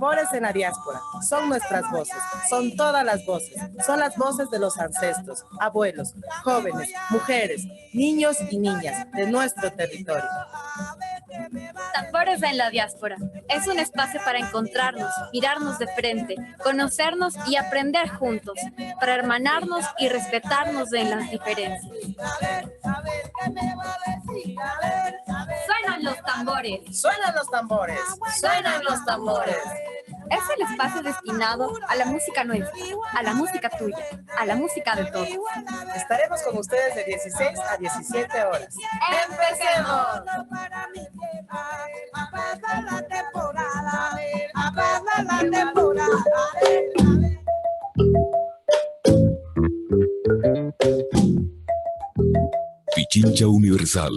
tambores en la diáspora. Son nuestras voces, son todas las voces. Son las voces de los ancestros, abuelos, jóvenes, mujeres, niños y niñas de nuestro territorio. Tambores en la diáspora. Es un espacio para encontrarnos, mirarnos de frente, conocernos y aprender juntos, para hermanarnos y respetarnos en las diferencias. Suenan los tambores. Suenan los tambores. Suenan los tambores. Es el espacio destinado a la música nuestra, a la música tuya, a la música de todos. Estaremos con ustedes de 16 a 17 horas. ¡Empecemos! Pichincha Universal.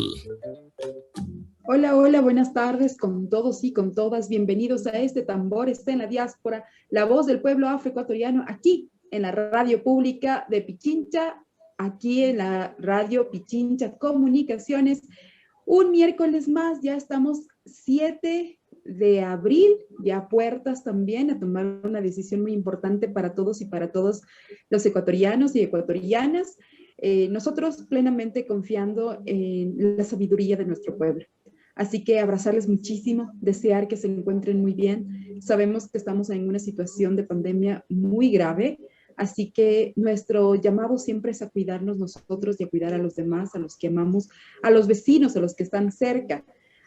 Hola, hola, buenas tardes con todos y con todas. Bienvenidos a este Tambor está en la diáspora, la voz del pueblo afroecuatoriano, aquí en la radio pública de Pichincha, aquí en la radio Pichincha Comunicaciones. Un miércoles más, ya estamos 7 de abril, ya puertas también a tomar una decisión muy importante para todos y para todos los ecuatorianos y ecuatorianas. Nosotros plenamente confiando en la sabiduría de nuestro pueblo. Así que abrazarles muchísimo, desear que se encuentren muy bien. Sabemos que estamos en una situación de pandemia muy grave, así que nuestro llamado siempre es a cuidarnos nosotros y a cuidar a los demás, a los que amamos, a los vecinos, a los que están cerca,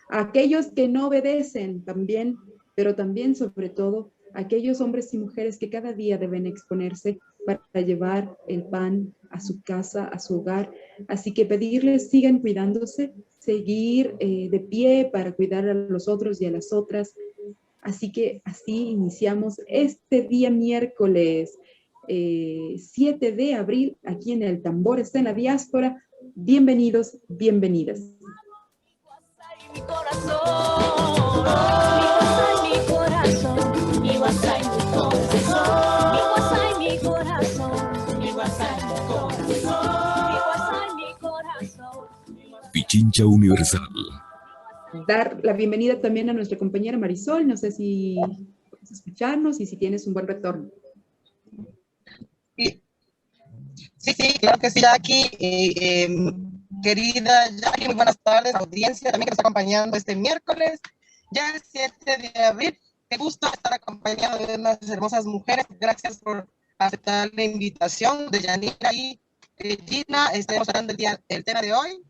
a aquellos que no obedecen también, pero también sobre todo a aquellos hombres y mujeres que cada día deben exponerse para llevar el pan a su casa, a su hogar. Así que pedirles sigan cuidándose, seguir de pie para cuidar a los otros y a las otras. Así que así iniciamos este día miércoles 7 de abril aquí en el Tambor está en la diáspora. Bienvenidos, bienvenidas. Mi corazón, mi corazón, mi WhatsApp, mi corazón, mi WhatsApp, mi corazón, mi WhatsApp, mi corazón, mi corazón. Pichincha Universal. Dar la bienvenida también a nuestra compañera Marisol, no sé si puedes escucharnos y si tienes un buen retorno. Sí, claro que sí, Jackie. Querida Jackie, muy buenas tardes, audiencia también que nos está acompañando este miércoles, ya el 7 de abril. Qué gusto estar acompañado de unas hermosas mujeres. Gracias por aceptar la invitación de Yanira y Gina. Estaremos hablando el tema de hoy,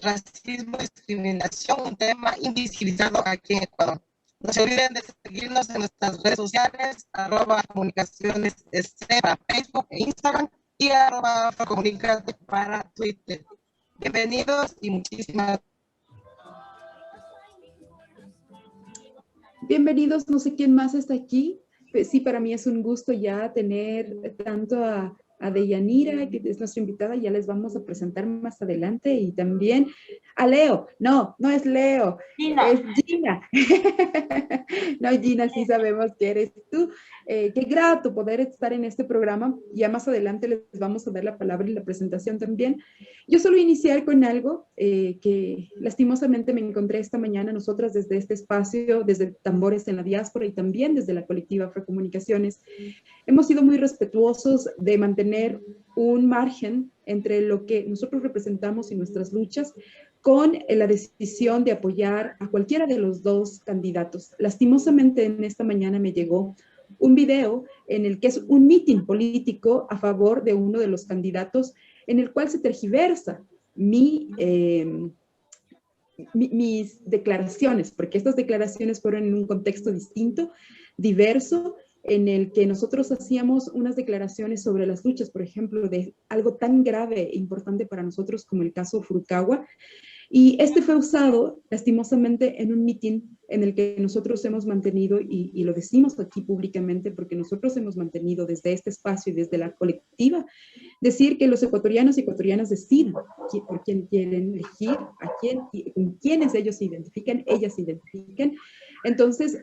racismo y discriminación, un tema invisibilizado aquí en Ecuador. No se olviden de seguirnos en nuestras redes sociales, @comunicaciones para Facebook e Instagram y @afrocomunicate para Twitter. Bienvenidos y muchísimas Bienvenidos, no sé quién más está aquí. Sí, para mí es un gusto ya tener tanto a Deyanira, que es nuestra invitada, ya les vamos a presentar más adelante, y también a Leo. No es Leo, Gina. es Gina. No, Gina, sí sabemos que eres tú. Qué grato poder estar en este programa. Ya más adelante les vamos a dar la palabra y la presentación también. Yo solo iniciar con algo que lastimosamente me encontré esta mañana. Nosotras desde este espacio, desde Tambores en la Diáspora y también desde la colectiva Afrocomunicaciones, hemos sido muy respetuosos de mantener un margen entre lo que nosotros representamos y nuestras luchas con la decisión de apoyar a cualquiera de los dos candidatos. Lastimosamente en esta mañana me llegó un video en el que es un mitin político a favor de uno de los candidatos, en el cual se tergiversa mis declaraciones, porque estas declaraciones fueron en un contexto distinto, diverso, en el que nosotros hacíamos unas declaraciones sobre las luchas, por ejemplo, de algo tan grave e importante para nosotros como el caso Furukawa. Y este fue usado, lastimosamente, en un mitin en el que nosotros hemos mantenido, y lo decimos aquí públicamente porque nosotros hemos mantenido desde este espacio y desde la colectiva, decir que los ecuatorianos y ecuatorianas decidan por quién quieren elegir, a quién, con quiénes ellos se identifican, ellas se identifican. Entonces,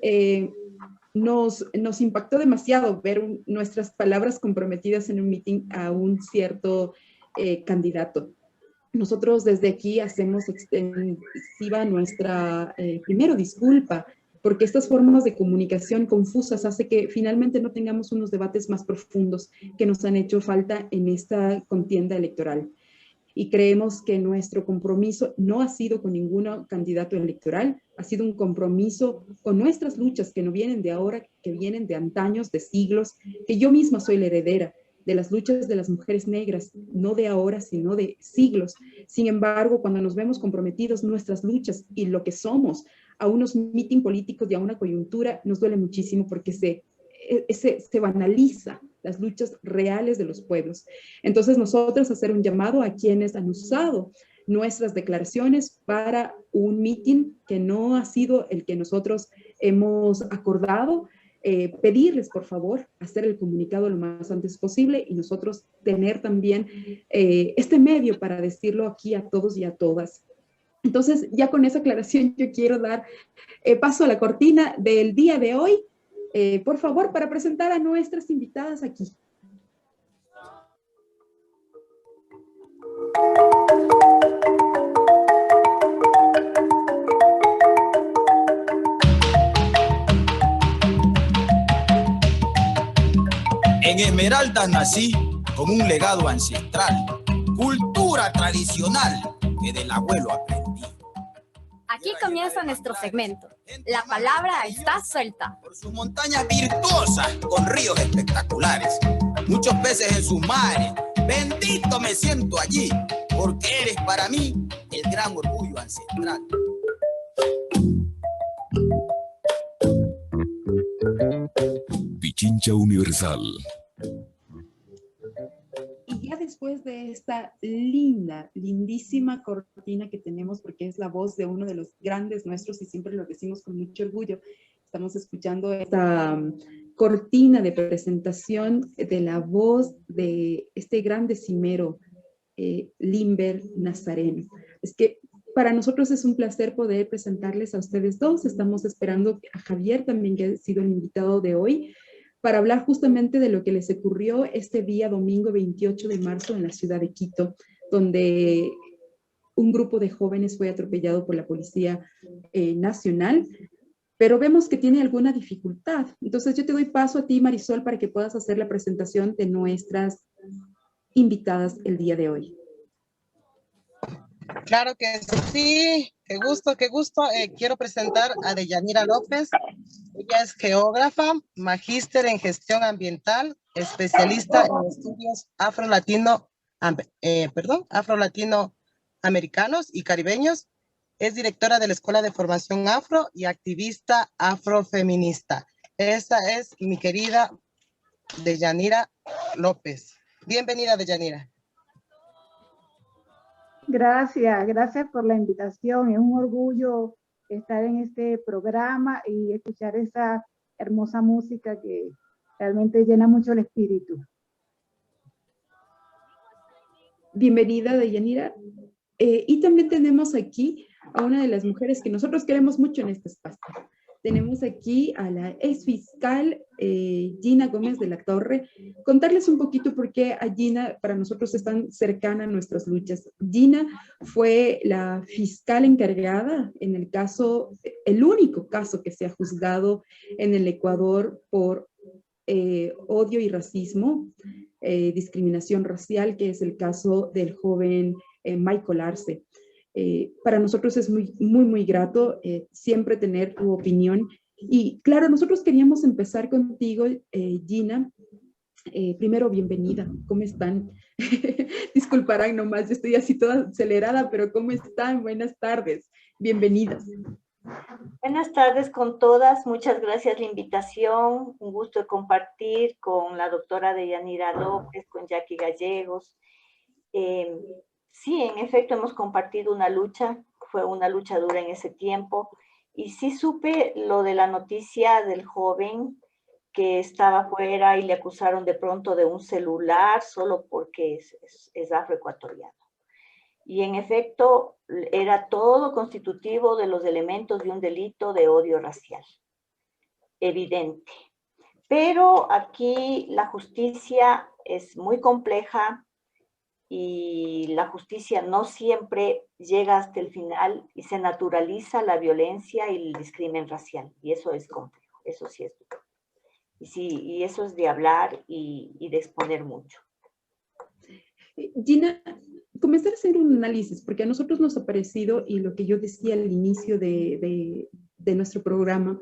nos impactó demasiado ver nuestras palabras comprometidas en un meeting a un cierto candidato. Nosotros desde aquí hacemos extensiva nuestra, primero, disculpa porque estas formas de comunicación confusas hace que finalmente no tengamos unos debates más profundos que nos han hecho falta en esta contienda electoral. Y creemos que nuestro compromiso no ha sido con ningún candidato electoral, ha sido un compromiso con nuestras luchas que no vienen de ahora, que vienen de antaños, de siglos, que yo misma soy la heredera de las luchas de las mujeres negras, no de ahora, sino de siglos. Sin embargo, cuando nos vemos comprometidos nuestras luchas y lo que somos a unos mitin políticos y a una coyuntura, nos duele muchísimo porque se banaliza las luchas reales de los pueblos. Entonces nosotros hacer un llamado a quienes han usado nuestras declaraciones para un mitin que no ha sido el que nosotros hemos acordado, pedirles por favor hacer el comunicado lo más antes posible y nosotros tener también este medio para decirlo aquí a todos y a todas. Entonces ya con esa aclaración yo quiero dar paso a la cortina del día de hoy. Por favor, para presentar a nuestras invitadas aquí. En Esmeraldas nací con un legado ancestral, cultura tradicional que del abuelo aprendí. Aquí comienza nuestro segmento. La palabra está suelta. Por sus montañas virtuosas, con ríos espectaculares, muchos peces en sus mares, bendito me siento allí, porque eres para mí el gran orgullo ancestral. Pichincha Universal. Y ya después de esta lindísima cortina que tenemos, porque es la voz de uno de los grandes nuestros y siempre lo decimos con mucho orgullo, estamos escuchando esta cortina de presentación de la voz de este gran decimero, Limber Nazareno. Es que para nosotros es un placer poder presentarles a ustedes dos. Estamos esperando a Javier también, que ha sido el invitado de hoy, para hablar justamente de lo que les ocurrió este día domingo 28 de marzo en la ciudad de Quito, donde un grupo de jóvenes fue atropellado por la Policía Nacional, pero vemos que tiene alguna dificultad. Entonces yo te doy paso a ti, Marisol, para que puedas hacer la presentación de nuestras invitadas el día de hoy. Claro que sí, qué gusto, qué gusto. Quiero presentar a Deyanira López. Ella es geógrafa, magíster en gestión ambiental, especialista en estudios afro-latinoamericanos y caribeños. Es directora de la Escuela de Formación Afro y activista afrofeminista. Esa es mi querida Deyanira López. Bienvenida, Deyanira. Gracias por la invitación. Es un orgullo estar en este programa y escuchar esa hermosa música que realmente llena mucho el espíritu. Bienvenida, Deyanira. Y también tenemos aquí a una de las mujeres que nosotros queremos mucho en este espacio. Tenemos aquí a la exfiscal Gina Gómez de la Torre. Contarles un poquito por qué a Gina para nosotros es tan cercana a nuestras luchas. Gina fue la fiscal encargada en el caso, el único caso que se ha juzgado en el Ecuador por odio y racismo, discriminación racial, que es el caso del joven Michael Arce. Para nosotros es muy grato siempre tener tu opinión. Y claro, nosotros queríamos empezar contigo, Gina. Primero, bienvenida. ¿Cómo están? Disculparán nomás, yo estoy así toda acelerada, pero ¿cómo están? Buenas tardes. Bienvenidas. Buenas tardes con todas. Muchas gracias por la invitación. Un gusto de compartir con la doctora Deyanira López, con Jackie Gallegos. Sí, en efecto, hemos compartido una lucha, fue una lucha dura en ese tiempo, y sí supe lo de la noticia del joven que estaba afuera y le acusaron de pronto de un celular solo porque es afroecuatoriano. Y en efecto, era todo constitutivo de los elementos de un delito de odio racial, evidente. Pero aquí la justicia es muy compleja, y la justicia no siempre llega hasta el final y se naturaliza la violencia y el discrimen racial. Y eso es complejo, eso sí es duro. Y, sí, y eso es de hablar y de exponer mucho. Gina, comenzar a hacer un análisis, porque a nosotros nos ha parecido, y lo que yo decía al inicio de nuestro programa,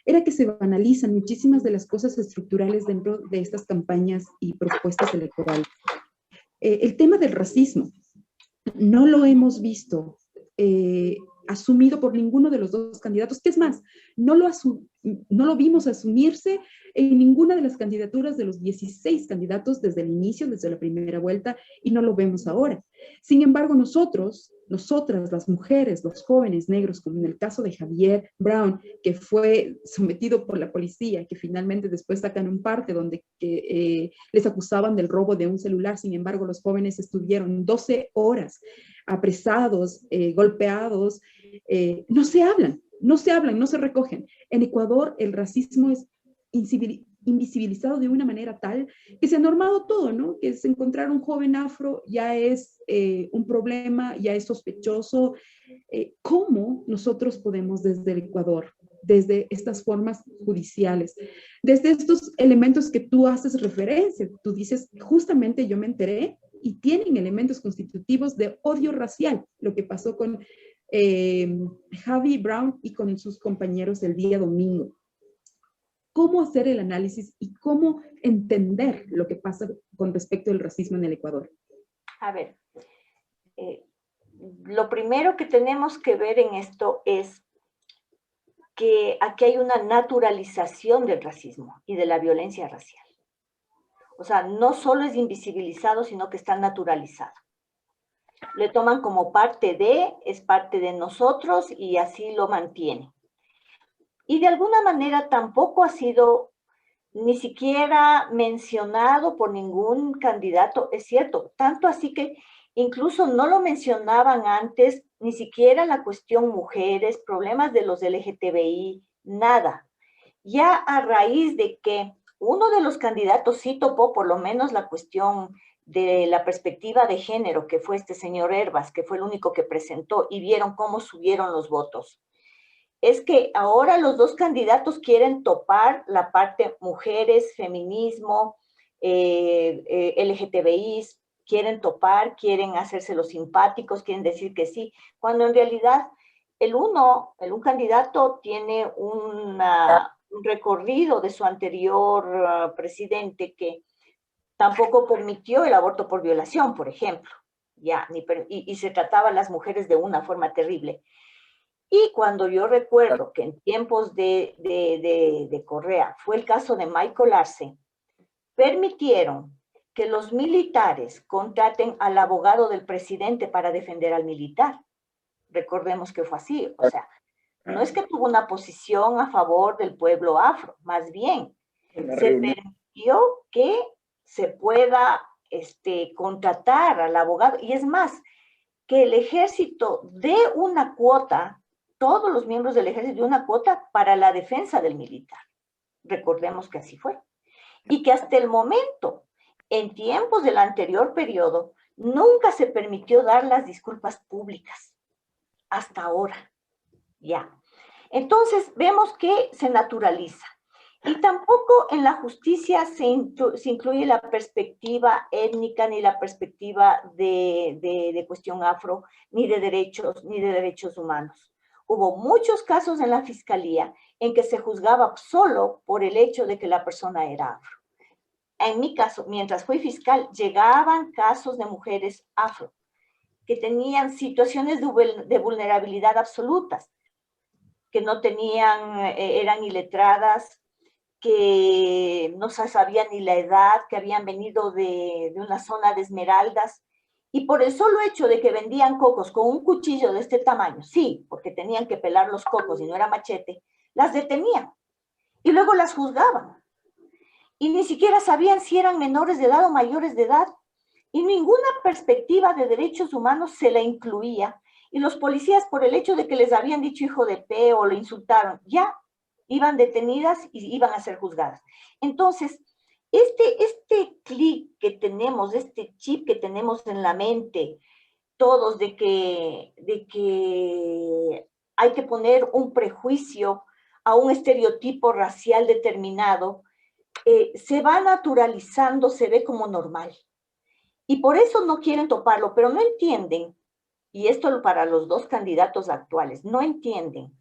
era que se banalizan muchísimas de las cosas estructurales dentro de estas campañas y propuestas electorales. El tema del racismo no lo hemos visto asumido por ninguno de los dos candidatos, que es más, no lo vimos asumirse en ninguna de las candidaturas de los 16 candidatos desde el inicio, desde la primera vuelta, y no lo vemos ahora. Sin embargo, nosotras, las mujeres, los jóvenes negros, como en el caso de Javier Brown, que fue sometido por la policía, que finalmente después sacan un parte donde les acusaban del robo de un celular, sin embargo, los jóvenes estuvieron 12 horas apresados, golpeados, no se hablan, no se recogen. En Ecuador el racismo es invisibilizado de una manera tal que se ha normado todo, ¿no? Que es encontrar un joven afro ya es un problema, ya es sospechoso. ¿Cómo nosotros podemos desde el Ecuador, desde estas formas judiciales, desde estos elementos que tú haces referencia, tú dices, justamente yo me enteré y tienen elementos constitutivos de odio racial, lo que pasó con Javi Brown y con sus compañeros el día domingo? ¿Cómo hacer el análisis y cómo entender lo que pasa con respecto al racismo en el Ecuador? A ver, lo primero que tenemos que ver en esto es que aquí hay una naturalización del racismo y de la violencia racial. O sea, no solo es invisibilizado, sino que está naturalizado. Le toman como es parte de nosotros y así lo mantienen. Y de alguna manera tampoco ha sido ni siquiera mencionado por ningún candidato, es cierto, tanto así que incluso no lo mencionaban antes, ni siquiera la cuestión mujeres, problemas de los LGTBI, nada. Ya a raíz de que uno de los candidatos sí topó por lo menos la cuestión de la perspectiva de género, que fue este señor Herbas, que fue el único que presentó, y vieron cómo subieron los votos. Es que ahora los dos candidatos quieren topar la parte mujeres, feminismo, LGTBI, quieren topar, quieren hacerse los simpáticos, quieren decir que sí, cuando en realidad un candidato tiene un recorrido de su anterior presidente que tampoco permitió el aborto por violación, por ejemplo, y se trataba a las mujeres de una forma terrible. Y cuando yo recuerdo que en tiempos de Correa fue el caso de Michael Arce, permitieron que los militares contraten al abogado del presidente para defender al militar. Recordemos que fue así, o sea, no es que tuvo una posición a favor del pueblo afro, más bien se permitió que se pueda contratar al abogado, y es más, que el ejército dé una cuota, todos los miembros del ejército de una cuota para la defensa del militar. Recordemos que así fue. Y que hasta el momento, en tiempos del anterior periodo, nunca se permitió dar las disculpas públicas. Hasta ahora. Ya. Entonces, vemos que se naturaliza. Y tampoco en la justicia se incluye la perspectiva étnica, ni la perspectiva de cuestión afro, ni de derechos humanos. Hubo muchos casos en la fiscalía en que se juzgaba solo por el hecho de que la persona era afro. En mi caso, mientras fui fiscal, llegaban casos de mujeres afro que tenían situaciones de vulnerabilidad absolutas, que no tenían, eran iletradas, que no sabían ni la edad, que habían venido de una zona de Esmeraldas, y por el solo hecho de que vendían cocos con un cuchillo de este tamaño, sí, porque tenían que pelar los cocos y no era machete, las detenían y luego las juzgaban. Y ni siquiera sabían si eran menores de edad o mayores de edad, y ninguna perspectiva de derechos humanos se la incluía, y los policías, por el hecho de que les habían dicho hijo de P o lo insultaron, ya iban detenidas y iban a ser juzgadas. Entonces, Este clic que tenemos, este chip que tenemos en la mente, todos de que hay que poner un prejuicio a un estereotipo racial determinado, se va naturalizando, se ve como normal. Y por eso no quieren toparlo, pero no entienden, y esto para los dos candidatos actuales, no entienden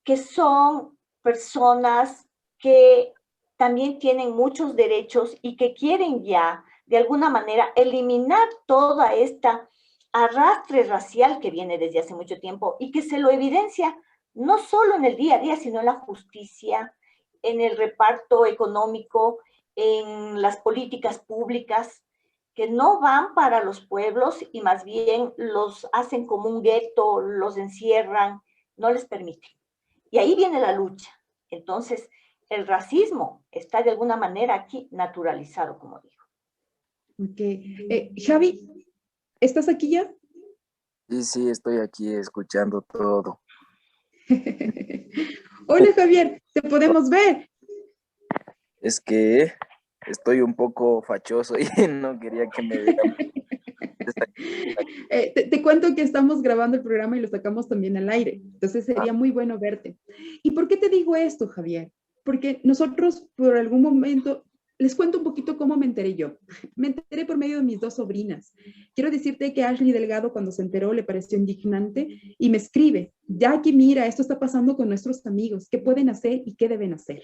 que son personas que también tienen muchos derechos y que quieren ya, de alguna manera, eliminar toda esta arrastre racial que viene desde hace mucho tiempo y que se lo evidencia no solo en el día a día, sino en la justicia, en el reparto económico, en las políticas públicas, que no van para los pueblos y más bien los hacen como un gueto, los encierran, no les permiten. Y ahí viene la lucha. Entonces, el racismo está de alguna manera aquí naturalizado, como digo. Ok. Javi, ¿estás aquí ya? Sí, estoy aquí escuchando todo. Hola Javier, te podemos ver. Es que estoy un poco fachoso y no quería que me vieran. Te cuento que estamos grabando el programa y lo sacamos también al aire, entonces sería muy bueno verte. ¿Y por qué te digo esto, Javier? Porque nosotros por algún momento, les cuento un poquito cómo me enteré yo. Me enteré por medio de mis dos sobrinas. Quiero decirte que Ashley Delgado cuando se enteró le pareció indignante y me escribe, Jackie, mira, esto está pasando con nuestros amigos, ¿qué pueden hacer y qué deben hacer?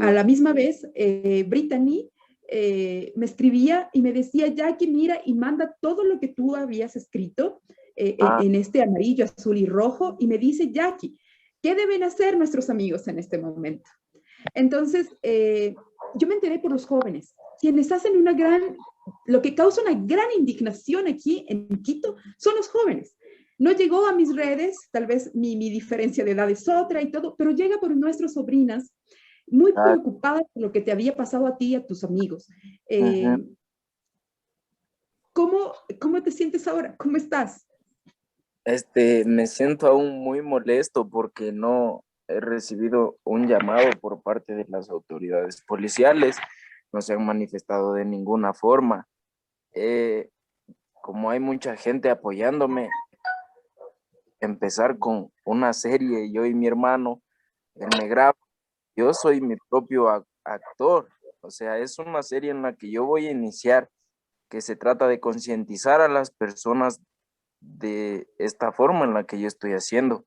A la misma vez, Brittany me escribía y me decía, Jackie, mira, y manda todo lo que tú habías escrito en este amarillo, azul y rojo, y me dice, Jackie, ¿qué deben hacer nuestros amigos en este momento? Entonces, yo me enteré por los jóvenes, quienes hacen lo que causa una gran indignación aquí en Quito son los jóvenes. No llegó a mis redes, tal vez mi diferencia de edad es otra y todo, pero llega por nuestras sobrinas muy preocupada por lo que te había pasado a ti y a tus amigos. ¿Cómo te sientes ahora? ¿Cómo estás? Me siento aún muy molesto porque no he recibido un llamado por parte de las autoridades policiales. No se han manifestado de ninguna forma. Como hay mucha gente apoyándome, empezar con una serie, yo y mi hermano, él me graba. Yo soy mi propio actor, o sea, es una serie en la que yo voy a iniciar, que se trata de concientizar a las personas de esta forma en la que yo estoy haciendo,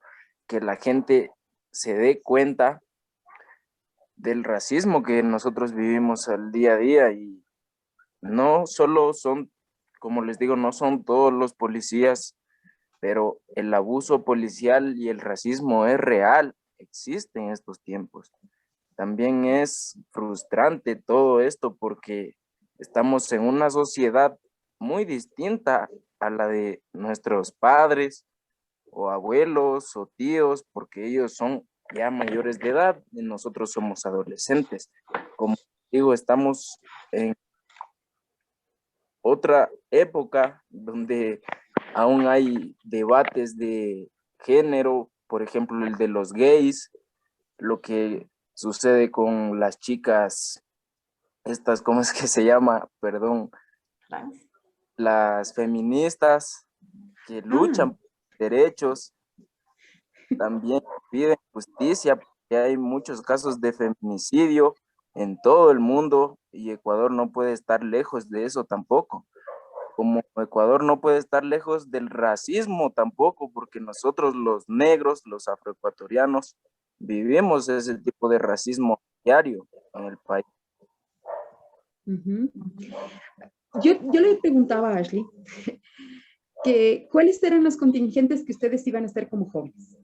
que la gente se dé cuenta del racismo que nosotros vivimos al día a día y no solo son, como les digo, no son todos los policías, pero el abuso policial y el racismo es real, existe en estos tiempos. También es frustrante todo esto porque estamos en una sociedad muy distinta a la de nuestros padres o abuelos o tíos, porque ellos son ya mayores de edad y nosotros somos adolescentes. Como digo, estamos en otra época donde aún hay debates de género, por ejemplo, el de los gays, lo que sucede con las chicas, estas, ¿cómo es que se llama? Perdón, las feministas que luchan por derechos, también piden justicia, porque hay muchos casos de feminicidio en todo el mundo y Ecuador no puede estar lejos de eso tampoco. Como Ecuador no puede estar lejos del racismo tampoco, porque nosotros los negros, los afroecuatorianos, vivimos ese tipo de racismo diario en el país. Yo le preguntaba a Ashley que cuáles eran los contingentes que ustedes iban a hacer como jóvenes.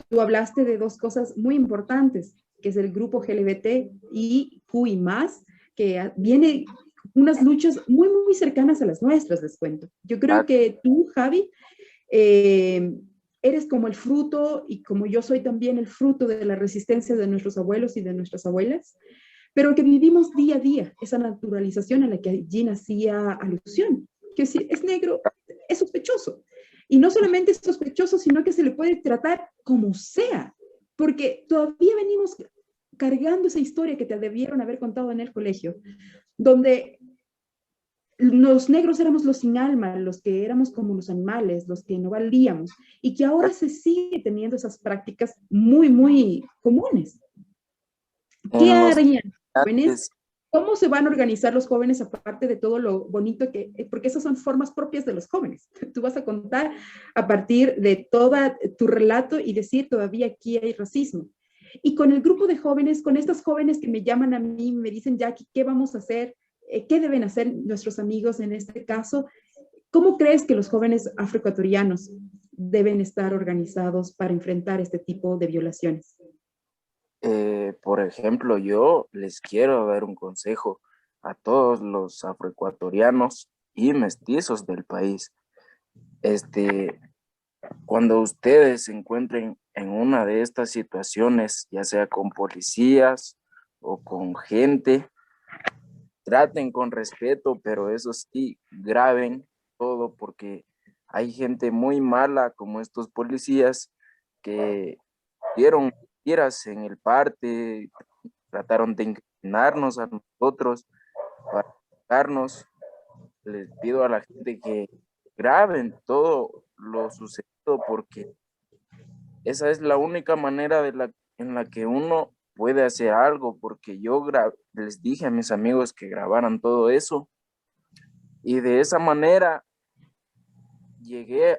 Tú hablaste de dos cosas muy importantes, que es el grupo LGBT y Q+, que viene unas luchas muy, muy cercanas a las nuestras, les cuento. Yo creo que tú, Javi, eres como el fruto, y como yo soy también el fruto de la resistencia de nuestros abuelos y de nuestras abuelas, pero que vivimos día a día esa naturalización a la que Gina hacía alusión, que si es negro, es sospechoso. Y no solamente es sospechoso, sino que se le puede tratar como sea, porque todavía venimos cargando esa historia que te debieron haber contado en el colegio, donde los negros éramos los sin alma, los que éramos como los animales, los que no valíamos, y que ahora se sigue teniendo esas prácticas muy, muy comunes. ¿Qué harían los jóvenes? ¿Cómo se van a organizar los jóvenes aparte de todo lo bonito que, porque esas son formas propias de los jóvenes? Tú vas a contar a partir de todo tu relato y decir, todavía aquí hay racismo. Y con el grupo de jóvenes, con estas jóvenes que me llaman a mí, me dicen, Jackie, ¿qué vamos a hacer? ¿Qué deben hacer nuestros amigos en este caso? ¿Cómo crees que los jóvenes afroecuatorianos deben estar organizados para enfrentar este tipo de violaciones? Por ejemplo, yo les quiero dar un consejo a todos los afroecuatorianos y mestizos del país. Cuando ustedes se encuentren en una de estas situaciones, ya sea con policías o con gente, traten con respeto, pero eso sí, graben todo, porque hay gente muy mala como estos policías que dieron mentiras en el parte, trataron de incriminarnos a nosotros para atacarnos. Les pido a la gente que graben todo lo sucedido, porque esa es la única manera en la que uno puede hacer algo, porque yo les dije a mis amigos que grabaran todo eso, y de esa manera llegué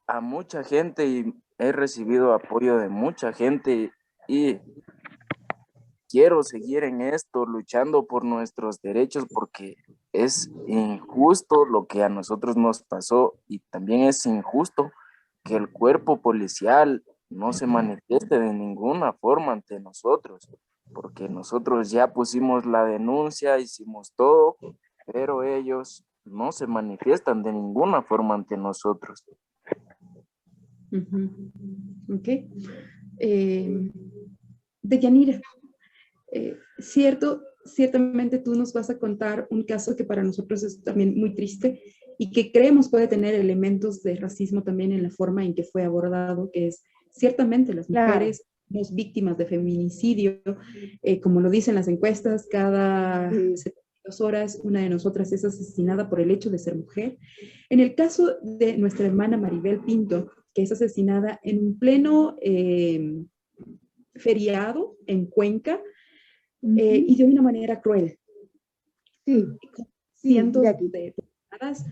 a mucha gente y he recibido apoyo de mucha gente, y quiero seguir en esto, luchando por nuestros derechos, porque es injusto lo que a nosotros nos pasó, y también es injusto que el cuerpo policial no se manifieste de ninguna forma ante nosotros, porque nosotros ya pusimos la denuncia, hicimos todo, pero ellos no se manifiestan de ninguna forma ante nosotros. Ok. Deyanira, ciertamente tú nos vas a contar un caso que para nosotros es también muy triste y que creemos puede tener elementos de racismo también en la forma en que fue abordado, que es ciertamente las mujeres somos víctimas de feminicidio, como lo dicen las encuestas, cada 72 horas una de nosotras es asesinada por el hecho de ser mujer. En el caso de nuestra hermana Maribel Pinto, que es asesinada en un pleno feriado en Cuenca, y de una manera cruel. Cientos de personas.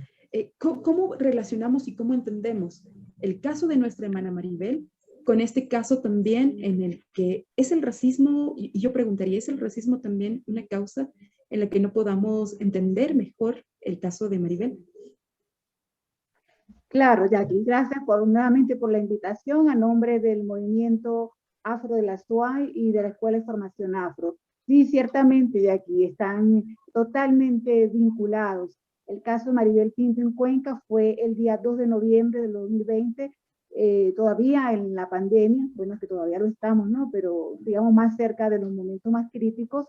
¿Cómo relacionamos y cómo entendemos el caso de nuestra hermana Maribel con este caso también en el que es el racismo, y yo preguntaría, ¿es el racismo también una causa en la que no podamos entender mejor el caso de Maribel? Claro, Jackie, gracias nuevamente por la invitación a nombre del movimiento Afro de la SUAY y de la Escuela de Formación Afro. Sí, ciertamente, Jackie, están totalmente vinculados. El caso de Maribel Pinto en Cuenca fue el día 2 de noviembre del 2020, todavía en la pandemia, bueno, que todavía lo estamos, ¿no? Pero digamos más cerca de los momentos más críticos,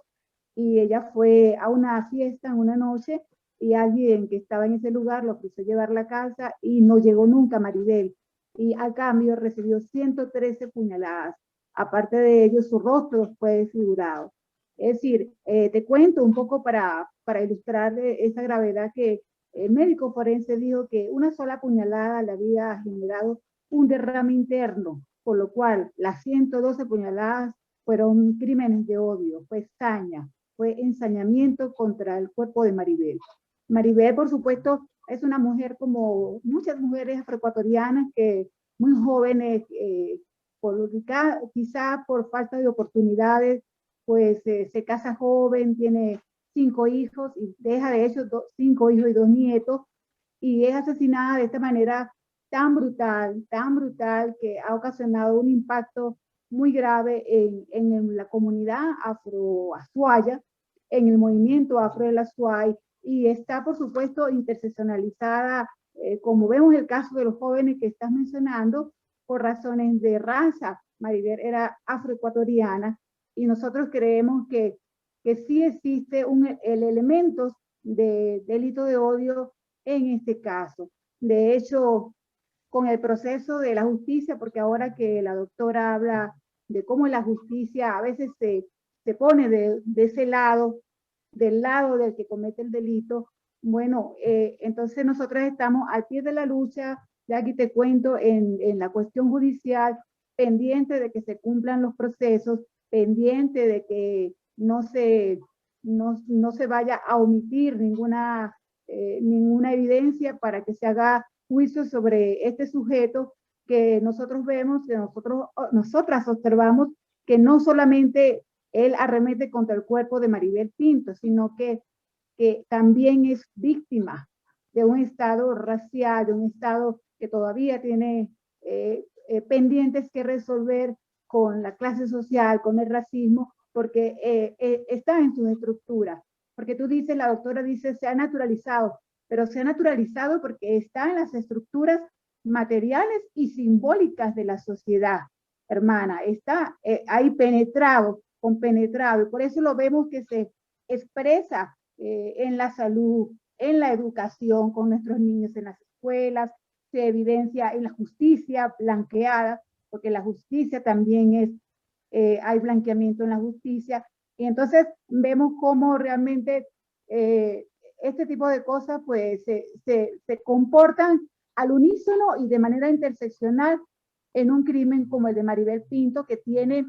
y ella fue a una fiesta en una noche y alguien que estaba en ese lugar lo ofreció llevarla a casa y no llegó nunca Maribel, y a cambio recibió 113 puñaladas. Aparte de ello, su rostro fue desfigurado. Es decir, te cuento un poco para ilustrar esa gravedad, que el médico forense dijo que una sola puñalada le había generado un derrame interno, por lo cual las 112 puñaladas fueron crímenes de odio, fue saña, fue ensañamiento contra el cuerpo de Maribel. Maribel, por supuesto, es una mujer como muchas mujeres afroecuatorianas que muy jóvenes, quizá por falta de oportunidades, pues se casa joven, tiene 5 hijos y deja de hecho 5 hijos y 2 nietos, y es asesinada de esta manera tan brutal, que ha ocasionado un impacto muy grave en la comunidad afro-azuaya, en el movimiento afro de la SUAY, y está por supuesto interseccionalizada, como vemos el caso de los jóvenes que estás mencionando, por razones de raza. Maribel era afroecuatoriana, y nosotros creemos que sí existe el elemento de delito de odio en este caso. De hecho, con el proceso de la justicia, porque ahora que la doctora habla de cómo la justicia a veces se pone de ese lado, del lado del que comete el delito. Bueno, entonces nosotros estamos al pie de la lucha, ya aquí te cuento, en la cuestión judicial, pendiente de que se cumplan los procesos, pendiente de que no se vaya a omitir ninguna evidencia para que se haga juicio sobre este sujeto que nosotros vemos, que nosotras observamos que no solamente él arremete contra el cuerpo de Maribel Pinto, sino que también es víctima de un estado racial, de un estado que todavía tiene pendientes que resolver con la clase social, con el racismo, porque está en sus estructuras. Porque tú dices, la doctora dice, se ha naturalizado, pero se ha naturalizado porque está en las estructuras materiales y simbólicas de la sociedad, hermana. Está ahí penetrado, compenetrado, y por eso lo vemos que se expresa en la salud, en la educación con nuestros niños en las escuelas, se evidencia en la justicia blanqueada, porque la justicia también hay blanqueamiento en la justicia, y entonces vemos cómo realmente este tipo de cosas pues se comportan al unísono y de manera interseccional en un crimen como el de Maribel Pinto, que tiene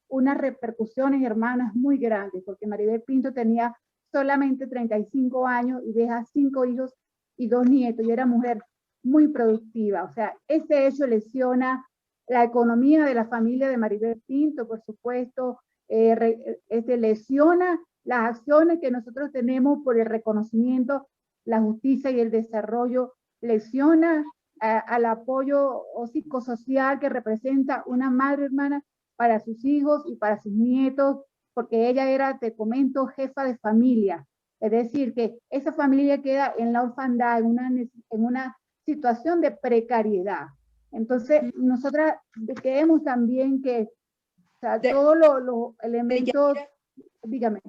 unas repercusiones, hermanas, muy grandes, porque Maribel Pinto tenía solamente 35 años y deja 5 hijos y 2 nietos, y era mujer muy productiva. O sea, ese hecho lesiona la economía de la familia de Maribel Pinto, por supuesto, lesiona las acciones que nosotros tenemos por el reconocimiento, la justicia y el desarrollo, lesiona al apoyo psicosocial que representa una madre, hermana, para sus hijos y para sus nietos, porque ella era, te comento, jefa de familia. Es decir, que esa familia queda en la orfandad, en una situación de precariedad. Entonces, nosotras creemos también que, o sea, todos los elementos, dígame.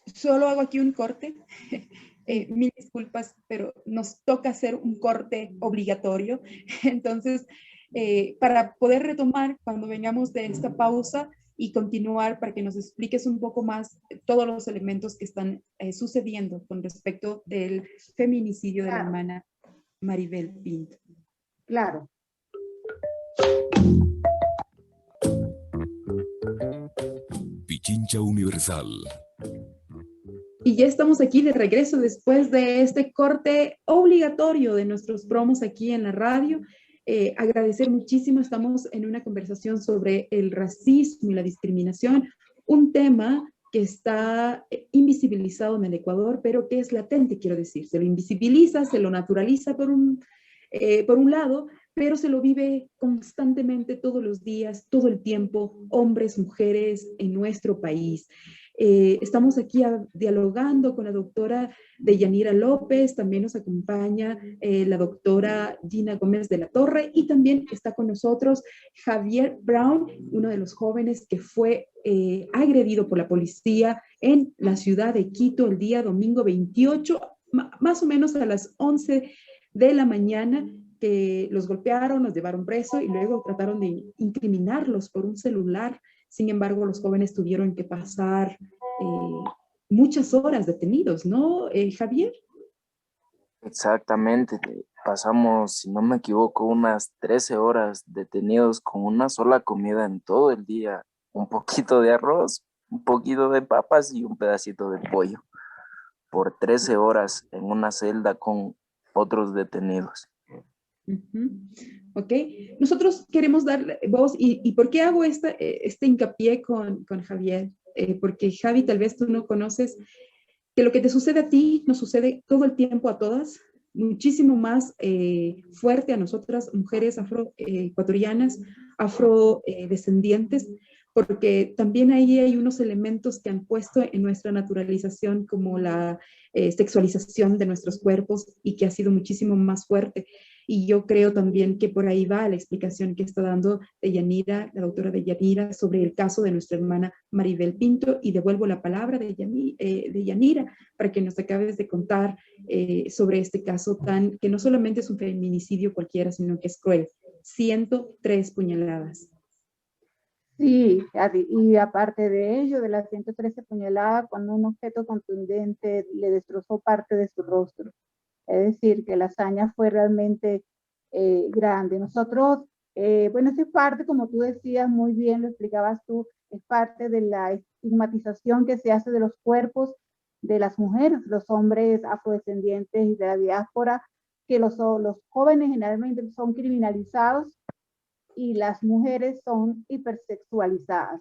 Solo hago aquí un corte. Mil disculpas, pero nos toca hacer un corte obligatorio. Entonces, para poder retomar cuando vengamos de esta pausa y continuar para que nos expliques un poco más todos los elementos que están sucediendo con respecto del feminicidio de la hermana Maribel Pinto. Claro. Pichincha Universal. Y ya estamos aquí de regreso después de este corte obligatorio de nuestros promos aquí en la radio. Agradecer muchísimo, estamos en una conversación sobre el racismo y la discriminación, un tema que está invisibilizado en el Ecuador, pero que es latente, quiero decir. Se lo invisibiliza, se lo naturaliza por un lado, pero se lo vive constantemente todos los días, todo el tiempo, hombres, mujeres en nuestro país. Estamos aquí dialogando con la doctora Deyanira López, también nos acompaña la doctora Gina Gómez de la Torre, y también está con nosotros Javier Brown, uno de los jóvenes que fue agredido por la policía en la ciudad de Quito el día domingo 28, más o menos a las 11 de la mañana, que los golpearon, los llevaron preso y luego trataron de incriminarlos por un celular. Sin embargo, los jóvenes tuvieron que pasar muchas horas detenidos, ¿no, Javier? Exactamente, pasamos, si no me equivoco, unas 13 horas detenidos con una sola comida en todo el día, un poquito de arroz, un poquito de papas y un pedacito de pollo, por 13 horas en una celda con otros detenidos. Ok, nosotros queremos dar voz, y ¿por qué hago este hincapié con Javier? Porque Javi, tal vez tú no conoces que lo que te sucede a ti nos sucede todo el tiempo a todas, muchísimo más fuerte a nosotras, mujeres afroecuatorianas, afrodescendientes, porque también ahí hay unos elementos que han puesto en nuestra naturalización, como la sexualización de nuestros cuerpos, y que ha sido muchísimo más fuerte. Y yo creo también que por ahí va la explicación que está dando Deyanira, la doctora Deyanira, sobre el caso de nuestra hermana Maribel Pinto, y devuelvo la palabra de Deyanira para que nos acabes de contar sobre este caso que no solamente es un feminicidio cualquiera, sino que es cruel. 103 puñaladas. Sí, y aparte de ello, de las 113 puñaladas, cuando un objeto contundente le destrozó parte de su rostro. Es decir, que la hazaña fue realmente grande. Nosotros, bueno, eso es parte, como tú decías muy bien, lo explicabas tú, es parte de la estigmatización que se hace de los cuerpos de las mujeres, los hombres afrodescendientes y de la diáspora, que los jóvenes generalmente son criminalizados y las mujeres son hipersexualizadas.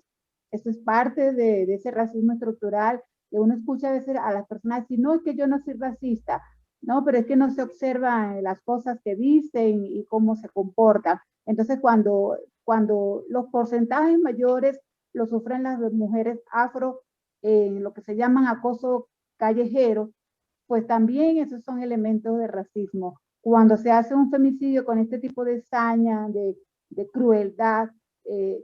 Eso es parte de ese racismo estructural que uno escucha a veces a las personas decir, no, es que yo no soy racista, no, pero es que no se observan las cosas que dicen y cómo se comportan. Entonces, cuando los porcentajes mayores lo sufren las mujeres afro, en lo que se llaman acoso callejero, pues también esos son elementos de racismo. Cuando se hace un femicidio con este tipo de saña, de crueldad,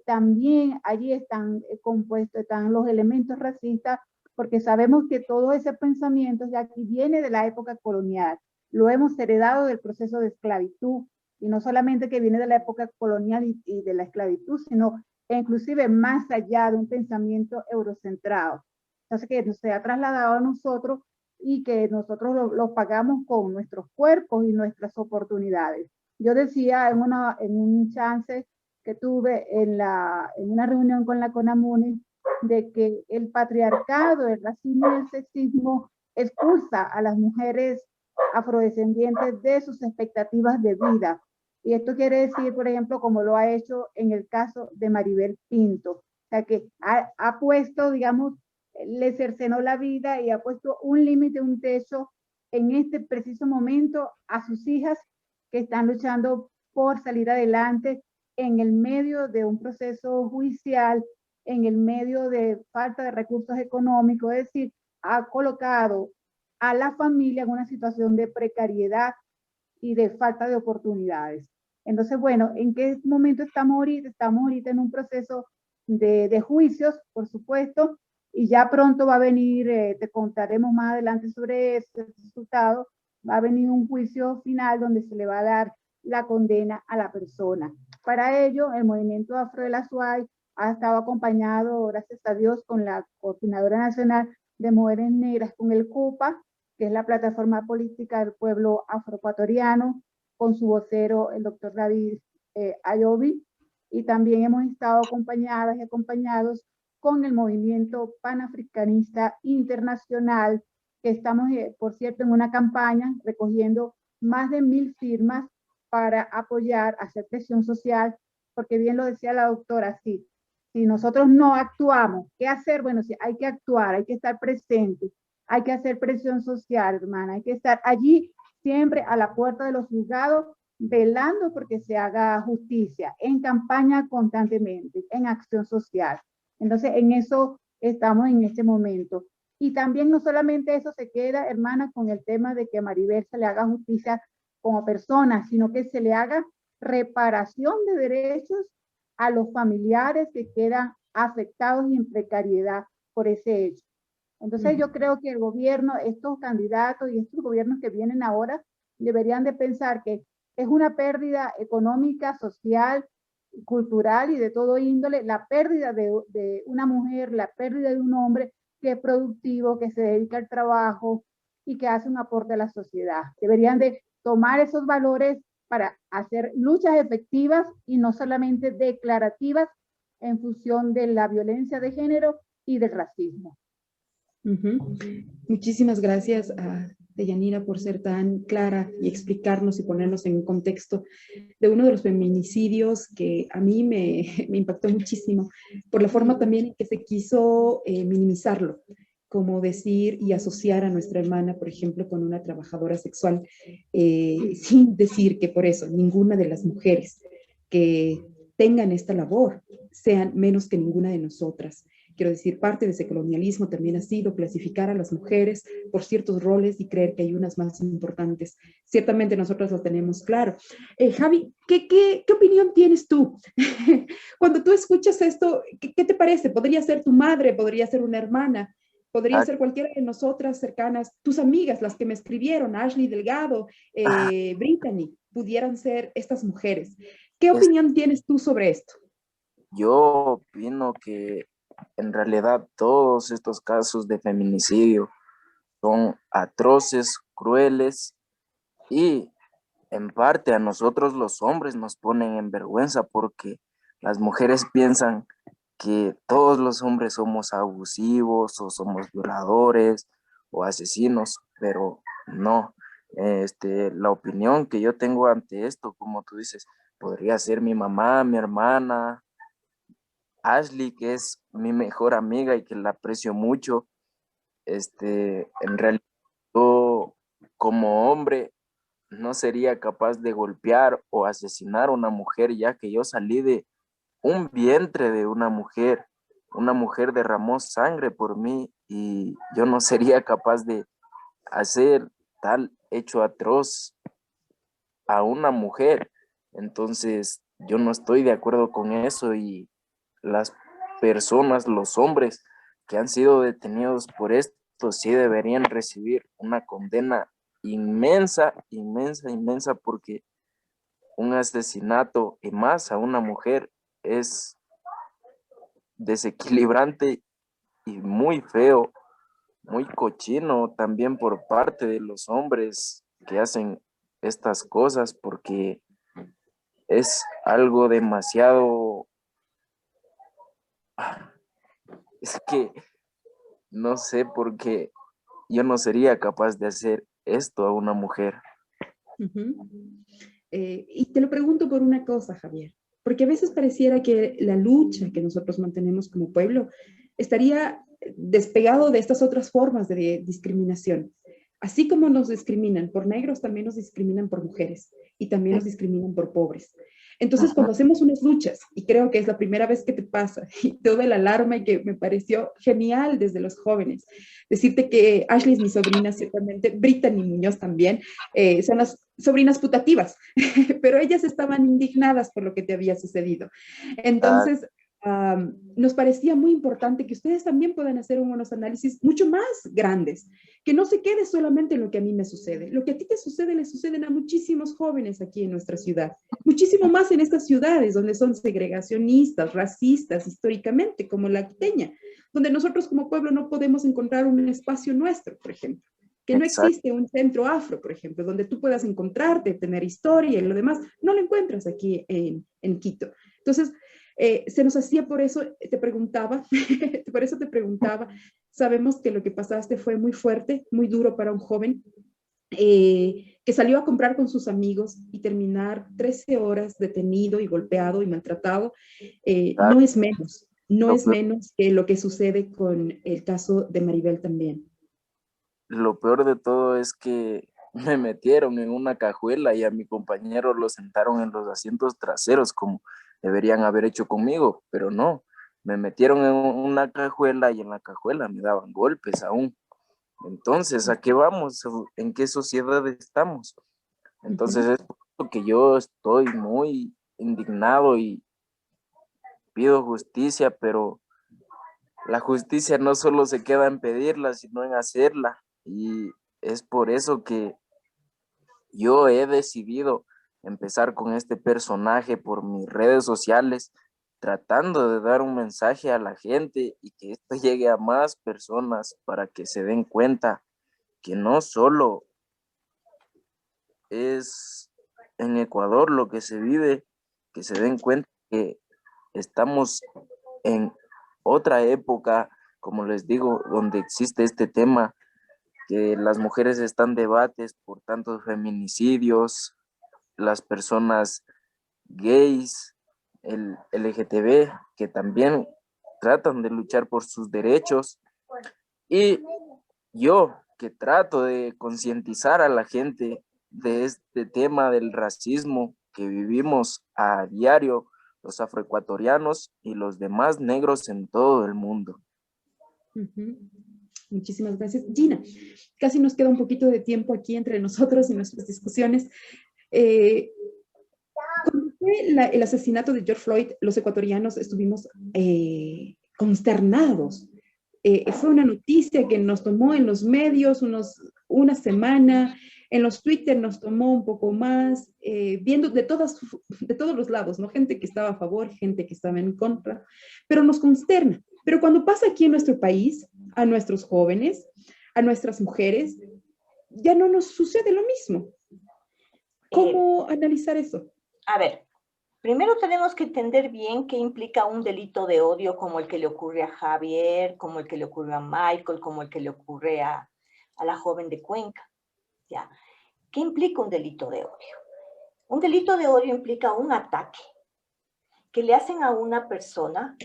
también allí están compuestos, están los elementos racistas, porque sabemos que todo ese pensamiento ya aquí viene de la época colonial, lo hemos heredado del proceso de esclavitud, y no solamente que viene de la época colonial y de la esclavitud, sino inclusive más allá de un pensamiento eurocentrado. Entonces que se ha trasladado a nosotros y que nosotros lo pagamos con nuestros cuerpos y nuestras oportunidades. Yo decía en un chance que tuve en una reunión con la CONAMUNI de que el patriarcado, el racismo y el sexismo expulsa a las mujeres afrodescendientes de sus expectativas de vida. Y esto quiere decir, por ejemplo, como lo ha hecho en el caso de Maribel Pinto. O sea, que ha puesto, digamos, le cercenó la vida y ha puesto un límite, un techo en este preciso momento a sus hijas que están luchando por salir adelante en el medio de un proceso judicial, en el medio de falta de recursos económicos, es decir, ha colocado a la familia en una situación de precariedad y de falta de oportunidades. Entonces, bueno, ¿en qué momento estamos ahorita? Estamos ahorita en un proceso de juicios, por supuesto, y ya pronto va a venir, te contaremos más adelante sobre ese resultado, va a venir un juicio final donde se le va a dar la condena a la persona. Para ello, el movimiento Afro de la SUAY ha estado acompañado, gracias a Dios, con la Coordinadora Nacional de Mujeres Negras, con el CUPA, que es la plataforma política del pueblo afroecuatoriano, con su vocero, el doctor David Ayobi, y también hemos estado acompañadas y acompañados con el movimiento panafricanista internacional, que estamos, por cierto, en una campaña recogiendo más de 1000 firmas para apoyar, hacer presión social, porque bien lo decía la doctora, sí, si nosotros no actuamos, ¿qué hacer? Bueno, sí, hay que actuar, hay que estar presentes, hay que hacer presión social, hermana, hay que estar allí siempre a la puerta de los juzgados, velando porque se haga justicia, en campaña constantemente, en acción social. Entonces, en eso estamos en este momento. Y también no solamente eso se queda, hermana, con el tema de que a Maribel se le haga justicia como persona, sino que se le haga reparación de derechos a los familiares que quedan afectados y en precariedad por ese hecho. Entonces yo creo que el gobierno, estos candidatos y estos gobiernos que vienen ahora, deberían de pensar que es una pérdida económica, social, cultural y de todo índole, la pérdida de una mujer, la pérdida de un hombre que es productivo, que se dedica al trabajo y que hace un aporte a la sociedad. Deberían de tomar esos valores para hacer luchas efectivas y no solamente declarativas en función de la violencia de género y del racismo. Muchísimas gracias a Deyanira por ser tan clara y explicarnos y ponernos en un contexto de uno de los feminicidios que a mí me impactó muchísimo por la forma también en que se quiso minimizarlo, como decir y asociar a nuestra hermana, por ejemplo, con una trabajadora sexual, sin decir que por eso ninguna de las mujeres que tengan esta labor sean menos que ninguna de nosotras. Quiero decir, parte de ese colonialismo también ha sido clasificar a las mujeres por ciertos roles y creer que hay unas más importantes. Ciertamente nosotros lo tenemos claro. Javi, ¿qué opinión tienes tú? Cuando tú escuchas esto, ¿qué te parece? Podría ser tu madre, podría ser una hermana, podría ser cualquiera de nosotras cercanas, tus amigas, las que me escribieron, Ashley Delgado, Brittany, pudieran ser estas mujeres. ¿Qué opinión tienes tú sobre esto? yo opino que en realidad todos estos casos de feminicidio son atroces, crueles y en parte a nosotros los hombres nos ponen en vergüenza porque las mujeres piensan que todos los hombres somos abusivos o somos violadores o asesinos, pero no. La opinión que yo tengo ante esto, como tú dices, podría ser mi mamá, mi hermana, Ashley, que es mi mejor amiga y que la aprecio mucho. En realidad, yo como hombre no sería capaz de golpear o asesinar a una mujer, ya que yo salí de un vientre de una mujer derramó sangre por mí y yo no sería capaz de hacer tal hecho atroz a una mujer. Entonces, yo no estoy de acuerdo con eso y las personas, los hombres que han sido detenidos por esto, sí deberían recibir una condena inmensa, inmensa, inmensa, porque un asesinato y más a una mujer es desequilibrante y muy feo, muy cochino también por parte de los hombres que hacen estas cosas, porque es algo demasiado, es que no sé por qué yo no sería capaz de hacer esto a una mujer. Y te lo pregunto por una cosa, Javier, porque a veces pareciera que la lucha que nosotros mantenemos como pueblo estaría despegado de estas otras formas de discriminación. Así como nos discriminan por negros, también nos discriminan por mujeres y también nos discriminan por pobres. Entonces, cuando hacemos unas luchas, y creo que es la primera vez que te pasa, y toda la alarma y que me pareció genial desde los jóvenes, decirte que Ashley es mi sobrina, ciertamente, Brittany Muñoz también, son las sobrinas putativas, pero ellas estaban indignadas por lo que te había sucedido. Entonces, nos parecía muy importante que ustedes también puedan hacer unos análisis mucho más grandes, que no se quede solamente en lo que a mí me sucede. Lo que a ti te sucede, le suceden a muchísimos jóvenes aquí en nuestra ciudad, muchísimo más en estas ciudades donde son segregacionistas, racistas, históricamente, como la quiteña, donde nosotros como pueblo no podemos encontrar un espacio nuestro, por ejemplo. Que no existe un centro afro, por ejemplo, donde tú puedas encontrarte, tener historia y lo demás, no lo encuentras aquí en Quito. Entonces, se nos hacía, por eso te preguntaba, sabemos que lo que pasaste fue muy fuerte, muy duro para un joven, que salió a comprar con sus amigos y terminar 13 horas detenido y golpeado y maltratado, no es menos, no es menos que lo que sucede con el caso de Maribel también. Lo peor de todo es que me metieron en una cajuela y a mi compañero lo sentaron en los asientos traseros como deberían haber hecho conmigo, pero no, me metieron en una cajuela y en la cajuela me daban golpes aún. Entonces, ¿a qué vamos? ¿En qué sociedad estamos? Entonces es por eso que yo estoy muy indignado y pido justicia, pero la justicia no solo se queda en pedirla, sino en hacerla. Y es por eso que yo he decidido empezar con este personaje por mis redes sociales, tratando de dar un mensaje a la gente y que esto llegue a más personas para que se den cuenta que no solo es en Ecuador lo que se vive, que se den cuenta que estamos en otra época, como les digo, donde existe este tema, que las mujeres están en debates por tantos feminicidios, las personas gays, el LGTB, que también tratan de luchar por sus derechos, y yo que trato de concientizar a la gente de este tema del racismo que vivimos a diario los afroecuatorianos y los demás negros en todo el mundo. Muchísimas gracias. Gina, casi nos queda un poquito de tiempo aquí entre nosotros y nuestras discusiones. Cuando fue el asesinato de George Floyd, los ecuatorianos estuvimos consternados. Fue una noticia que nos tomó en los medios una semana, En los Twitter nos tomó un poco más, viendo de todos los lados, ¿no? Gente que estaba a favor, gente que estaba en contra, pero nos consterna. Pero cuando pasa aquí en nuestro país, a nuestros jóvenes, a nuestras mujeres, ya no nos sucede lo mismo. ¿Cómo analizar eso? A ver, primero tenemos que entender bien qué implica un delito de odio como el que le ocurre a Javier, como el que le ocurre a Michael, como el que le ocurre a la joven de Cuenca. ¿Ya? ¿Qué implica un delito de odio? Un delito de odio implica un ataque que le hacen a una persona,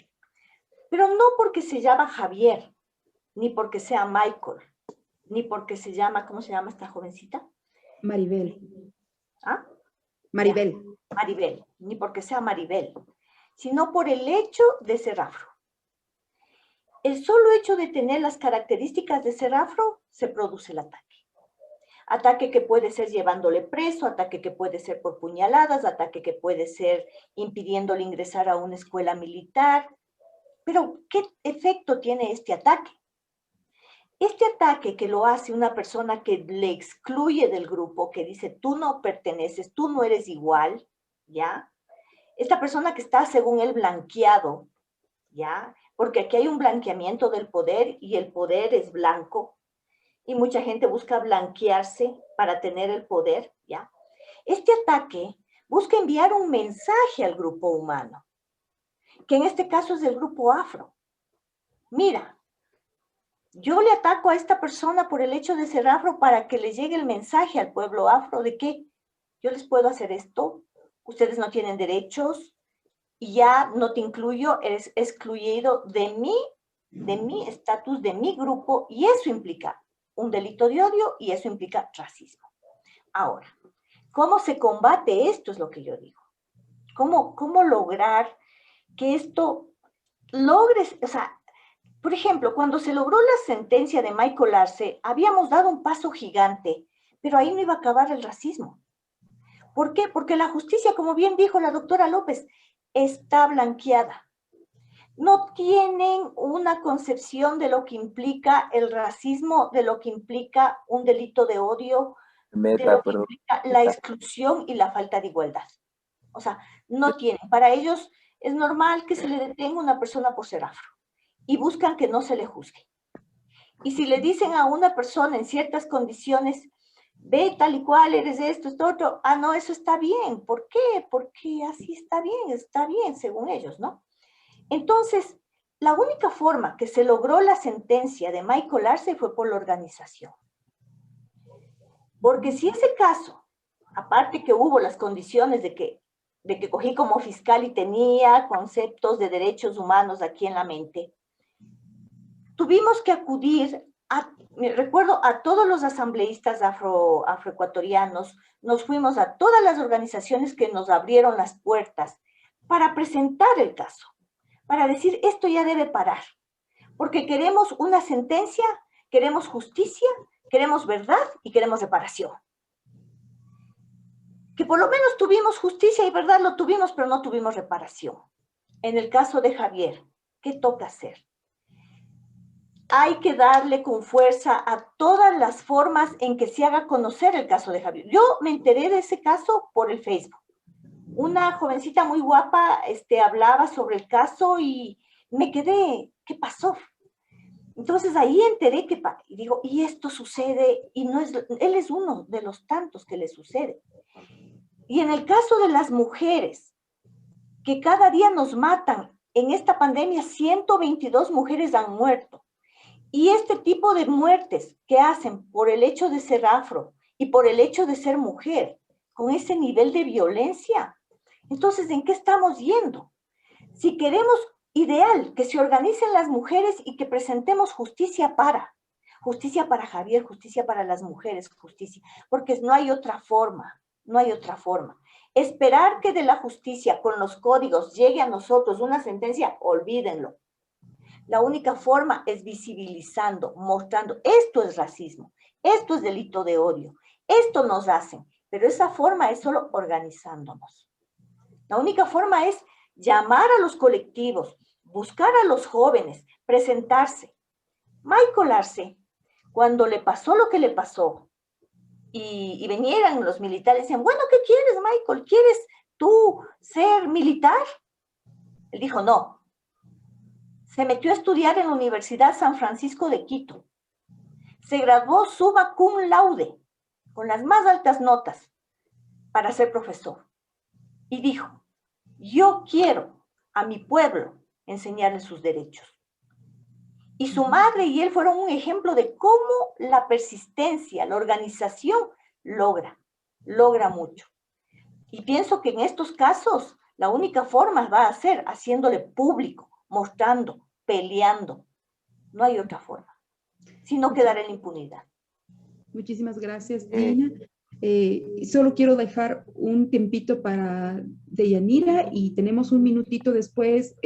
pero no porque se llama Javier, ni porque sea Michael, ni porque se llama, ¿cómo se llama esta jovencita? Maribel. ¿Ah? Maribel. Ya, Maribel, ni porque sea Maribel, sino por el hecho de ser afro. El solo hecho de tener las características de ser afro, se produce el ataque. Ataque que puede ser llevándole preso, ataque que puede ser por puñaladas, ataque que puede ser impidiéndole ingresar a una escuela militar. Pero, ¿qué efecto tiene este ataque? Este ataque que lo hace una persona que le excluye del grupo, que dice, tú no perteneces, tú no eres igual, ¿ya? Esta persona que está, según él, blanqueado, ¿ya? Porque aquí hay un blanqueamiento del poder y el poder es blanco. Y mucha gente busca blanquearse para tener el poder, ¿ya? Este ataque busca enviar un mensaje al grupo humano, que en este caso es del grupo afro. Mira, yo le ataco a esta persona por el hecho de ser afro para que le llegue el mensaje al pueblo afro de que yo les puedo hacer esto, ustedes no tienen derechos y ya no te incluyo, eres excluido de mi estatus, de mi grupo, y eso implica un delito de odio y eso implica racismo. Ahora, ¿cómo se combate esto? Es lo que yo digo. ¿Cómo lograr que esto logres, o sea, por ejemplo, cuando se logró la sentencia de Michael Arce, habíamos dado un paso gigante, pero ahí no iba a acabar el racismo. ¿Por qué? Porque la justicia, como bien dijo la doctora López, está blanqueada. No tienen una concepción de lo que implica el racismo, de lo que implica un delito de odio, de lo que implica la exclusión y la falta de igualdad. O sea, no tienen. Para ellos es normal que se le detenga a una persona por ser afro y buscan que no se le juzgue. Y si le dicen a una persona en ciertas condiciones, ve tal y cual, eres esto, otro, ah, no, eso está bien. ¿Por qué? Porque así está bien, según ellos, ¿no? Entonces, la única forma que se logró la sentencia de Michael Arce fue por la organización. Porque si ese caso, aparte que hubo las condiciones de que cogí como fiscal y tenía conceptos de derechos humanos aquí en la mente, tuvimos que acudir recuerdo a todos los asambleístas afroecuatorianos, nos fuimos a todas las organizaciones que nos abrieron las puertas para presentar el caso, para decir esto ya debe parar, porque queremos una sentencia, queremos justicia, queremos verdad y queremos reparación. Que por lo menos tuvimos justicia y verdad, lo tuvimos, pero no tuvimos reparación. En el caso de Javier, ¿qué toca hacer? Hay que darle con fuerza a todas las formas en que se haga conocer el caso de Javier. Yo me enteré de ese caso por el Facebook. Una jovencita muy guapa hablaba sobre el caso y me quedé, ¿qué pasó? Entonces ahí enteré y digo, y esto sucede, y no es, él es uno de los tantos que le sucede. Y en el caso de las mujeres, que cada día nos matan, en esta pandemia 122 mujeres han muerto. Y este tipo de muertes que hacen por el hecho de ser afro y por el hecho de ser mujer, con ese nivel de violencia, entonces, ¿en qué estamos yendo? Si queremos ideal que se organicen las mujeres y que presentemos justicia para Javier, justicia para las mujeres, justicia, porque no hay otra forma, no hay otra forma. Esperar que de la justicia con los códigos llegue a nosotros una sentencia, olvídenlo. La única forma es visibilizando, mostrando, esto es racismo, esto es delito de odio, esto nos hacen, pero esa forma es solo organizándonos. La única forma es llamar a los colectivos, buscar a los jóvenes, presentarse. Michael Arce, cuando le pasó lo que le pasó, y vinieran los militares y decían, bueno, ¿qué quieres, Michael? ¿Quieres tú ser militar? Él dijo, no. Se metió a estudiar en la Universidad San Francisco de Quito. Se graduó summa cum laude, con las más altas notas, para ser profesor. Y dijo, yo quiero a mi pueblo enseñarle sus derechos. Y su madre y él fueron un ejemplo de cómo la persistencia, la organización logra mucho. Y pienso que en estos casos la única forma va a ser haciéndole público, mostrando, peleando. No hay otra forma, sino quedar en la impunidad. Muchísimas gracias, Dina. Solo quiero dejar un tiempito para Deyanira y tenemos un minutito después,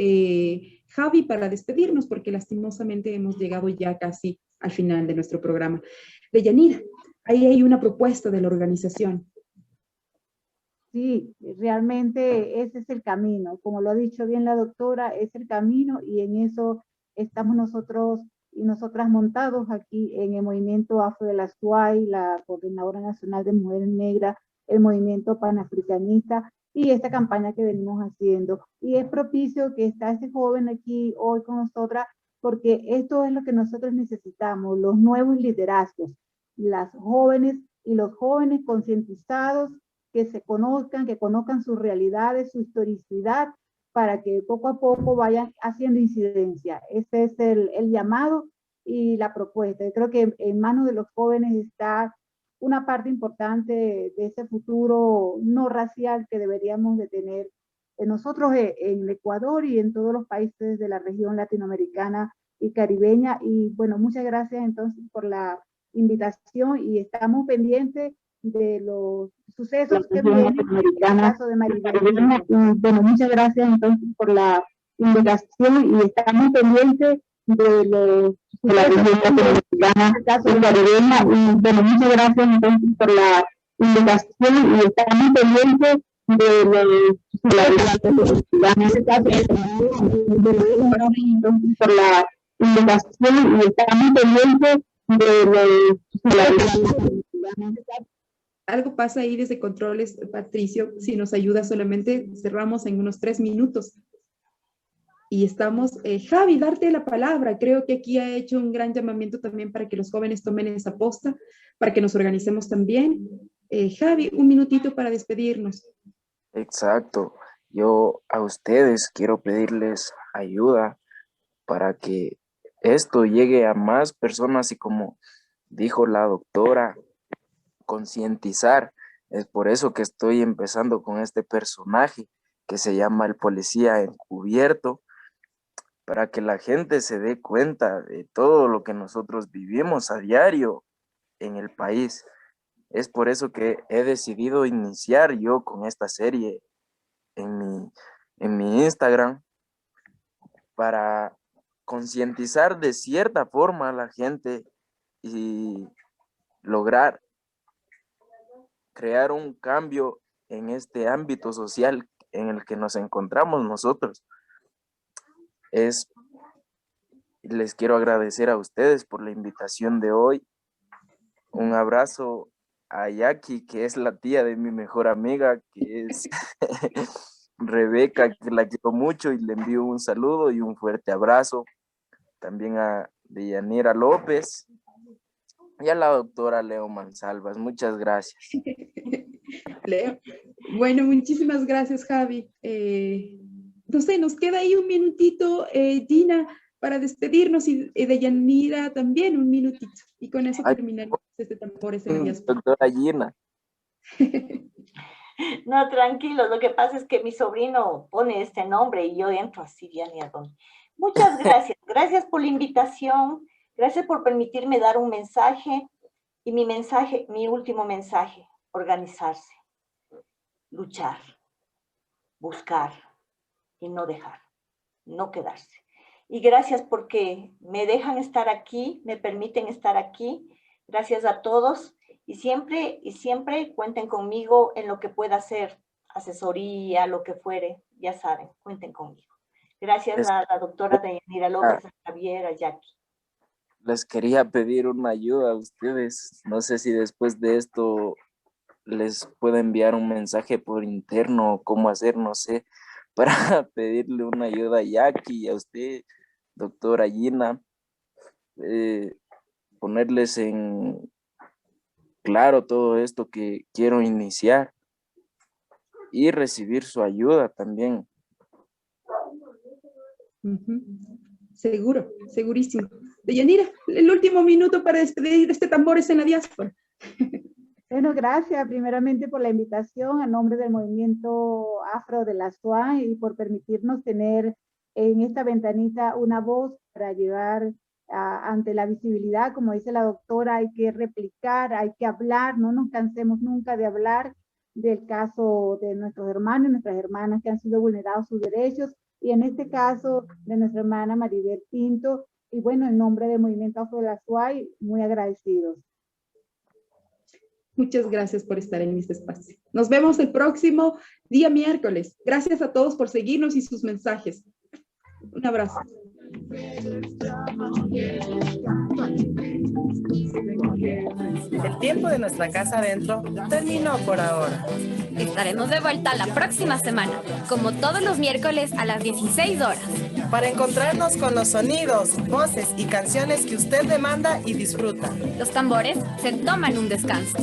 Javi, para despedirnos, porque lastimosamente hemos llegado ya casi al final de nuestro programa. Deyanira, ahí hay una propuesta de la organización. Sí, realmente ese es el camino. Como lo ha dicho bien la doctora, es el camino y en eso estamos nosotros y nosotras montados aquí en el movimiento Afro de la SUAY, la Coordinadora Nacional de Mujeres Negras, el movimiento panafricanista y esta campaña que venimos haciendo. Y es propicio que está ese joven aquí hoy con nosotras porque esto es lo que nosotros necesitamos, los nuevos liderazgos, las jóvenes y los jóvenes concientizados que se conozcan, que conozcan sus realidades, su historicidad, para que poco a poco vayan haciendo incidencia. Ese es el llamado y la propuesta. Yo creo que en manos de los jóvenes está una parte importante de ese futuro no racial que deberíamos de tener nosotros en Ecuador y en todos los países de la región latinoamericana y caribeña. Y bueno, muchas gracias entonces por la invitación y estamos pendientes de los sucesos que vienen en el caso de Maribel. Bueno, muchas gracias entonces por la invitación y estamos pendientes de los de la región latinoamericana, en el caso de Maribel. Y bueno, muchas gracias entonces por la invitación y estamos pendientes de los de la región latinoamericana, en este caso entonces por la invitación y estamos pendientes de la región latinoamericana. Algo pasa ahí desde controles, Patricio, si nos ayuda solamente, cerramos en unos 3 minutos. Y estamos, Javi, darte la palabra. Creo que aquí ha hecho un gran llamamiento también para que los jóvenes tomen esa posta, para que nos organicemos también. Javi, un minutito para despedirnos. Exacto. Yo a ustedes quiero pedirles ayuda para que esto llegue a más personas y como dijo la doctora, concientizar. Es por eso que estoy empezando con este personaje que se llama el policía encubierto, para que la gente se dé cuenta de todo lo que nosotros vivimos a diario en el país. Es por eso que he decidido iniciar yo con esta serie en mi Instagram para concientizar de cierta forma a la gente y lograr crear un cambio en este ámbito social en el que nos encontramos nosotros. Les quiero agradecer a ustedes por la invitación de hoy. Un abrazo a Jackie, que es la tía de mi mejor amiga, que es Rebeca, que la quiero mucho y le envío un saludo y un fuerte abrazo. También a Deyanira López y a la doctora Leo Mansalvas. Muchas gracias. Leo. Bueno, muchísimas gracias, Javi. No sé, nos queda ahí un minutito, Gina, para despedirnos y Deyanira también un minutito. Y con eso terminaremos este Tambores en la Diáspora. Doctora Gina. No, tranquilo, lo que pasa es que mi sobrino pone este nombre y yo entro así, ya ni a dónde. Muchas gracias, gracias por la invitación, gracias por permitirme dar un mensaje y mi último mensaje, organizarse, luchar, buscar y no dejar, no quedarse. Y gracias porque me dejan estar aquí, me permiten estar aquí, gracias a todos. Y siempre cuenten conmigo en lo que pueda hacer, asesoría, lo que fuere, ya saben, cuenten conmigo. Gracias a la doctora Deyanira López, a Javier, a Jackie. les quería pedir una ayuda a ustedes. No sé si después de esto les puedo enviar un mensaje por interno o cómo hacer, no sé, para pedirle una ayuda a Jackie y a usted, doctora Gina, ponerles en claro todo esto que quiero iniciar y recibir su ayuda también. Seguro, segurísimo. Deyanira, el último minuto para despedir este Tambores en la Diáspora. Bueno, gracias primeramente por la invitación a nombre del movimiento afro de la SUA y por permitirnos tener en esta ventanita una voz para llevar ante la visibilidad. Como dice la doctora, hay que replicar, hay que hablar, no nos cansemos nunca de hablar del caso de nuestros hermanos y nuestras hermanas que han sido vulnerados sus derechos, y en este caso de nuestra hermana Maribel Pinto. Y bueno, en nombre del movimiento afro de la SUAY, muy agradecidos. Muchas gracias por estar en este espacio. Nos vemos el próximo día miércoles. Gracias a todos por seguirnos y sus mensajes. Un abrazo. El tiempo de nuestra casa adentro terminó por ahora. Estaremos de vuelta la próxima semana, como todos los miércoles a las 16 horas. Para encontrarnos con los sonidos, voces y canciones que usted demanda y disfruta. Los tambores se toman un descanso.